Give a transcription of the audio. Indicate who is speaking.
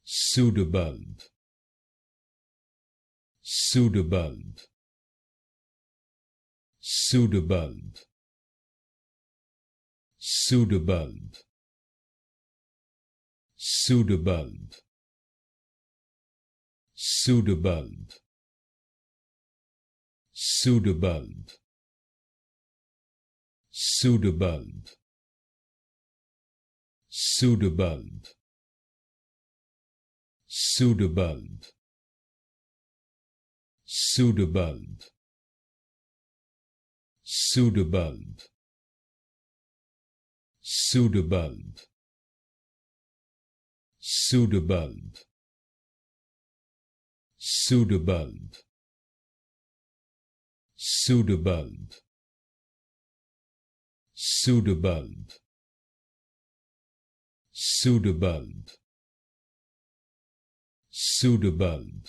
Speaker 1: Pseudobulb, Pseudobulb, Pseudobulb, Pseudobulb, Pseudobulb, Pseudobulb, Pseudobulb, Pseudobulb, Pseudobulb, Pseudobulb, Pseudobulb, Pseudobulb, Pseudobulb, Pseudobulb, Pseudobulb, Pseudobulb, Pseudobulb, Pseudobulb, Pseudobulb,